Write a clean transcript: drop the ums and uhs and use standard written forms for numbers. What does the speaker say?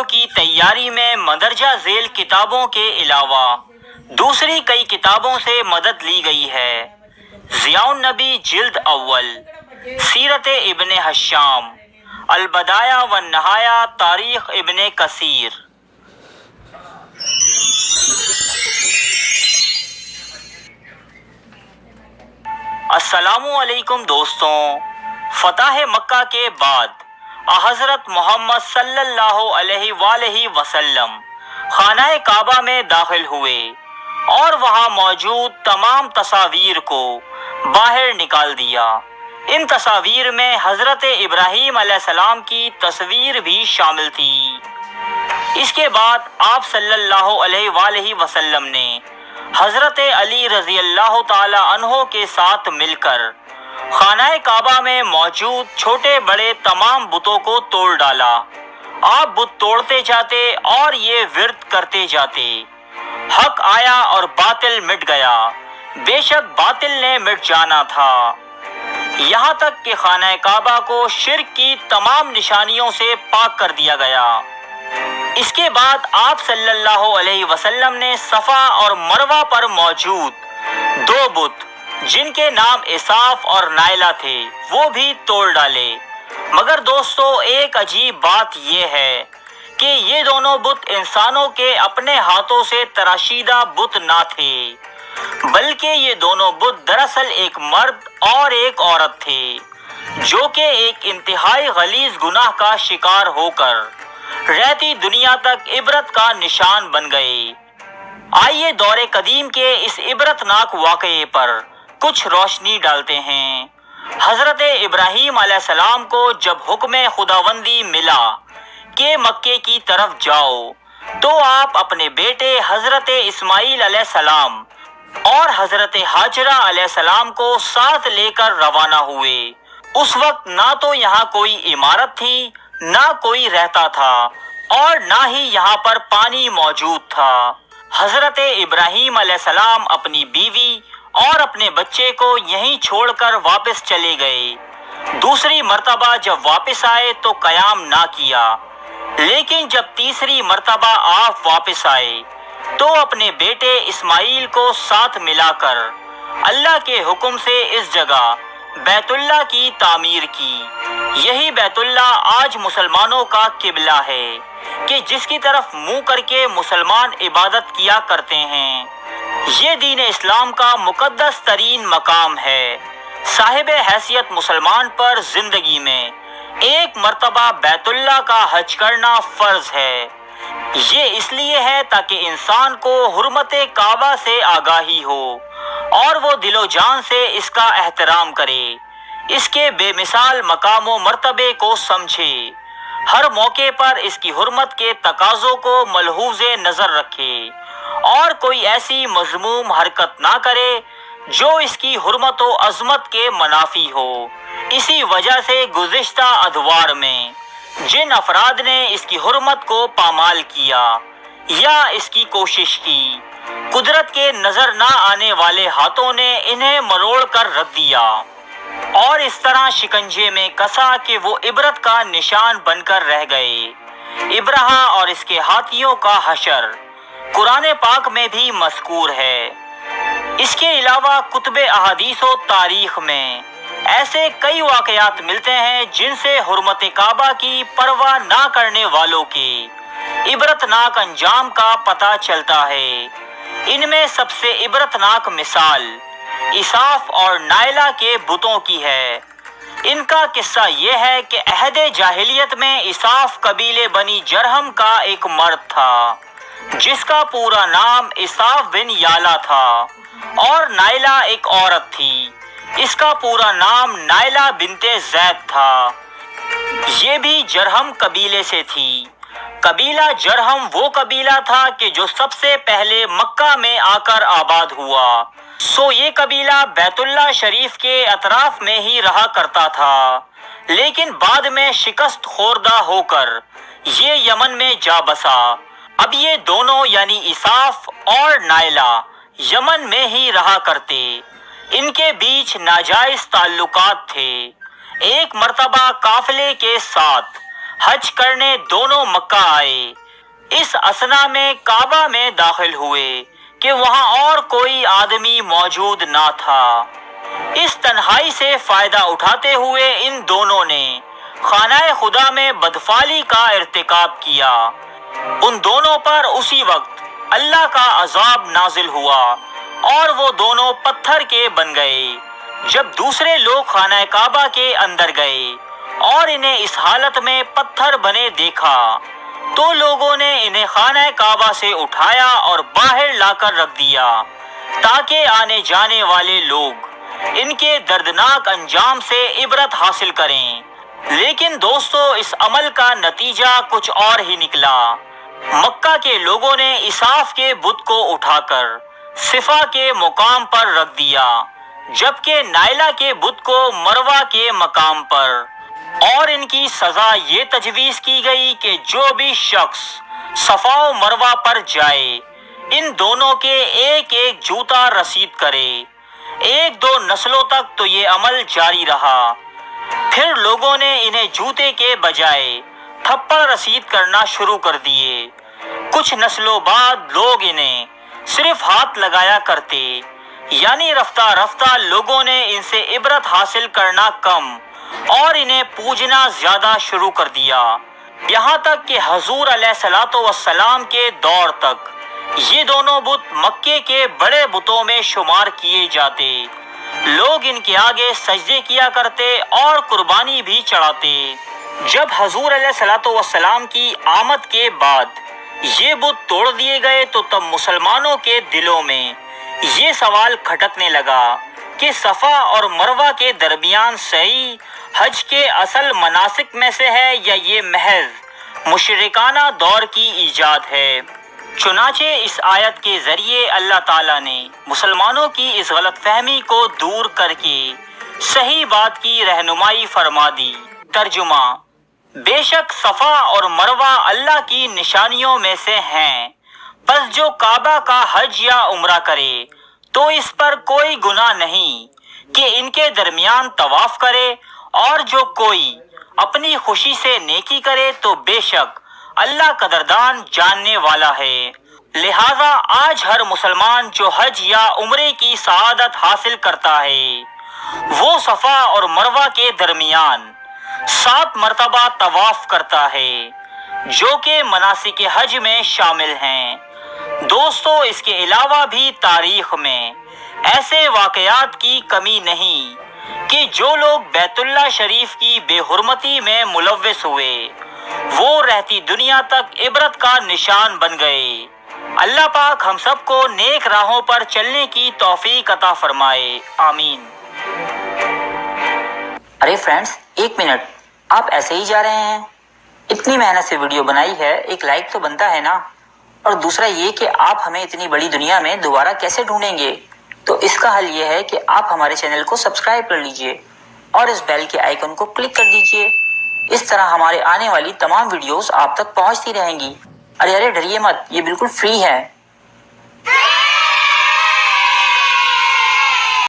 کی تیاری میں مندرجہ ذیل کتابوں کے علاوہ دوسری کئی کتابوں سے مدد لی گئی ہے۔ ضیاء النبی جلد اول، سیرت ابن ہشام، البدایہ والنہایہ، تاریخ ابن کثیر۔ السلام علیکم دوستوں، فتح مکہ کے بعد حضرت محمد صلی اللہ علیہ وآلہ وسلم خانہ کعبہ میں داخل ہوئے اور وہاں موجود تمام تصاویر کو باہر نکال دیا۔ ان تصاویر میں حضرت ابراہیم علیہ السلام کی تصویر بھی شامل تھی۔ اس کے بعد آپ صلی اللہ علیہ وآلہ وسلم نے حضرت علی رضی اللہ تعالی عنہ کے ساتھ مل کر خانہ کعبہ میں موجود چھوٹے بڑے تمام بتوں کو توڑ ڈالا۔ آپ بت توڑتے جاتے اور یہ ورد کرتے جاتے، حق آیا اور باطل مٹ گیا، بے شک باطل نے مٹ جانا تھا، یہاں تک کہ خانہ کعبہ کو شرک کی تمام نشانیوں سے پاک کر دیا گیا۔ اس کے بعد آپ صلی اللہ علیہ وسلم نے صفا اور مروہ پر موجود دو بت جن کے نام اساف اور نائلہ تھے وہ بھی توڑ ڈالے۔ مگر دوستو، ایک عجیب بات یہ ہے کہ یہ دونوں بت انسانوں کے اپنے ہاتھوں سے تراشیدہ بت نہ تھے، بلکہ یہ دونوں بت دراصل ایک مرد اور ایک عورت تھے جو کہ ایک انتہائی غلیظ گناہ کا شکار ہو کر رہتی دنیا تک عبرت کا نشان بن گئے۔ آئیے دور قدیم کے اس عبرت ناک واقعے پر کچھ روشنی ڈالتے ہیں۔ حضرت ابراہیم علیہ السلام کو جب حکم خداوندی ملا کہ مکے کی طرف جاؤ تو آپ اپنے بیٹے حضرت اسماعیل علیہ السلام اور حضرت ہاجرہ علیہ السلام کو ساتھ لے کر روانہ ہوئے۔ اس وقت نہ تو یہاں کوئی عمارت تھی، نہ کوئی رہتا تھا اور نہ ہی یہاں پر پانی موجود تھا۔ حضرت ابراہیم علیہ السلام اپنی بیوی اور اپنے بچے کو یہیں چھوڑ کر واپس چلے گئے۔ دوسری مرتبہ جب واپس آئے تو قیام نہ کیا، لیکن جب تیسری مرتبہ آپ واپس آئے تو اپنے بیٹے اسماعیل کو ساتھ ملا کر اللہ کے حکم سے اس جگہ بیت اللہ کی تعمیر کی۔ یہی بیت اللہ آج مسلمانوں کا قبلہ ہے کہ جس کی طرف منہ کر کے مسلمان عبادت کیا کرتے ہیں۔ یہ دین اسلام کا مقدس ترین مقام ہے۔ صاحب حیثیت مسلمان پر زندگی میں ایک مرتبہ بیت اللہ کا حج کرنا فرض ہے۔ یہ اس لیے ہے تاکہ انسان کو حرمت کعبہ سے آگاہی ہو اور وہ دل و جان سے اس کا احترام کرے، اس کے بے مثال مقام و مرتبے کو سمجھے، ہر موقع پر اس کی حرمت کے تقاضوں کو ملحوظ نظر رکھے اور کوئی ایسی مذموم حرکت نہ کرے جو اس کی حرمت و عظمت کے منافی ہو۔ اسی وجہ سے گزشتہ ادوار میں جن افراد نے اس کی حرمت کو پامال کیا یا اس کی کوشش کی، قدرت کے نظر نہ آنے والے ہاتھوں نے انہیں مروڑ کر رکھ دیا اور اس طرح شکنجے میں کسا کہ وہ عبرت کا نشان بن کر رہ گئے۔ ابرہہ اور اس کے ہاتھیوں کا حشر قرآن پاک میں بھی مذکور ہے۔ اس کے علاوہ کتب احادیث و تاریخ میں ایسے کئی واقعات ملتے ہیں جن سے حرمت کعبہ کی پرواہ نہ کرنے والوں کے عبرتناک انجام کا پتہ چلتا ہے۔ ان میں سب سے عبرتناک مثال اساف اور نائلہ کے بتوں کی ہے۔ ان کا قصہ یہ ہے کہ عہد جاہلیت میں اساف قبیلے بنی جرہم کا ایک مرد تھا جس کا پورا نام اساف بن یالا تھا، اور نائلہ ایک عورت تھی، اس کا پورا نام نائلہ بنت زید تھا، یہ بھی جرہم قبیلے سے تھی۔ قبیلہ جرہم وہ قبیلہ تھا کہ جو سب سے پہلے مکہ میں آ کر آباد ہوا، سو یہ قبیلہ بیت اللہ شریف کے اطراف میں ہی رہا کرتا تھا، لیکن بعد میں شکست خوردہ ہو کر یہ یمن میں جا بسا۔ اب یہ دونوں یعنی اساف اور نائلہ یمن میں ہی رہا کرتے، ان کے بیچ ناجائز تعلقات تھے۔ ایک مرتبہ قافلے کے ساتھ حج کرنے دونوں مکہ آئے۔ اس اثنا میں کعبہ میں داخل ہوئے کہ وہاں اور کوئی آدمی موجود نہ تھا۔ اس تنہائی سے فائدہ اٹھاتے ہوئے ان دونوں نے خانہ خدا میں بدفعلی کا ارتکاب کیا۔ ان دونوں پر اسی وقت اللہ کا عذاب نازل ہوا اور وہ دونوں پتھر کے بن گئے۔ جب دوسرے لوگ خانہ کعبہ کے اندر گئے اور انہیں اس حالت میں پتھر بنے دیکھا تو لوگوں نے انہیں خانہ کعبہ سے اٹھایا اور باہر لا کر رکھ دیا تاکہ آنے جانے والے لوگ ان کے دردناک انجام سے عبرت حاصل کریں۔ لیکن دوستو، اس عمل کا نتیجہ کچھ اور ہی نکلا۔ مکہ کے لوگوں نے اساف کے بت کو اٹھا کر صفا کے مقام پر رکھ دیا، جبکہ نائلہ کے بت کو مروہ کے مقام پر، اور ان کی سزا یہ تجویز کی گئی کہ جو بھی شخص صفا و مروہ پر جائے ان دونوں کے ایک ایک جوتا رسید کرے۔ ایک دو نسلوں تک تو یہ عمل جاری رہا، پھر لوگوں نے انہیں جوتے کے بجائے تھپڑ رسید کرنا شروع کر دیے۔ کچھ نسلوں بعد لوگ انہیں صرف ہاتھ لگایا کرتے، یعنی رفتہ رفتہ لوگوں نے ان سے عبرت حاصل کرنا کم اور انہیں پوجنا زیادہ شروع کر دیا، یہاں تک کہ حضور علیہ الصلوۃ والسلام کے دور تک یہ دونوں بت مکے کے بڑے بتوں میں شمار کیے جاتے۔ لوگ ان کے آگے سجدے کیا کرتے اور قربانی بھی چڑھاتے۔ جب حضور علیہ الصلوۃ والسلام کی آمد کے بعد یہ بت توڑ دیے گئے تو تب مسلمانوں کے دلوں میں یہ سوال کھٹکنے لگا کہ صفا اور مروہ کے درمیان سعی حج کے اصل مناسک میں سے ہے یا یہ محض مشرکانہ دور کی ایجاد ہے۔ چنانچہ اس آیت کے ذریعے اللہ تعالیٰ نے مسلمانوں کی اس غلط فہمی کو دور کر کے صحیح بات کی رہنمائی فرما دی۔ ترجمہ: بے شک صفا اور مروہ اللہ کی نشانیوں میں سے ہیں، پس جو کعبہ کا حج یا عمرہ کرے تو اس پر کوئی گناہ نہیں کہ ان کے درمیان طواف کرے، اور جو کوئی اپنی خوشی سے نیکی کرے تو بے شک اللہ قدردان جاننے والا ہے۔ لہذا آج ہر مسلمان جو حج یا عمرے کی سعادت حاصل کرتا ہے وہ صفا اور مروہ کے درمیان 7 مرتبہ طواف کرتا ہے، جو کہ مناسک حج میں شامل ہیں۔ دوستو، اس کے علاوہ بھی تاریخ میں ایسے واقعات کی کمی نہیں کہ جو لوگ بیت اللہ شریف کی بے حرمتی میں ملوث ہوئے وہ رہتی دنیا تک عبرت کا نشان بن گئے۔ اللہ پاک ہم سب کو نیک راہوں پر چلنے کی توفیق عطا فرمائے، آمین۔ ارے فرینڈز، 1 منٹ، آپ ایسے ہی جا رہے ہیں؟ اتنی محنت سے ویڈیو بنائی ہے، ایک لائک تو بنتا ہے نا؟ اور دوسرا یہ کہ آپ ہمیں اتنی بڑی دنیا میں دوبارہ کیسے ڈھونڈیں گے؟ تو اس کا حل یہ ہے کہ آپ ہمارے چینل کو سبسکرائب کر لیجئے اور اس بیل کے آئیکن کو کلک کر دیجئے۔ اس طرح ہمارے آنے والی تمام ویڈیوز آپ تک پہنچتی رہیں گی۔ ارے ڈریے مت، یہ بالکل فری ہے۔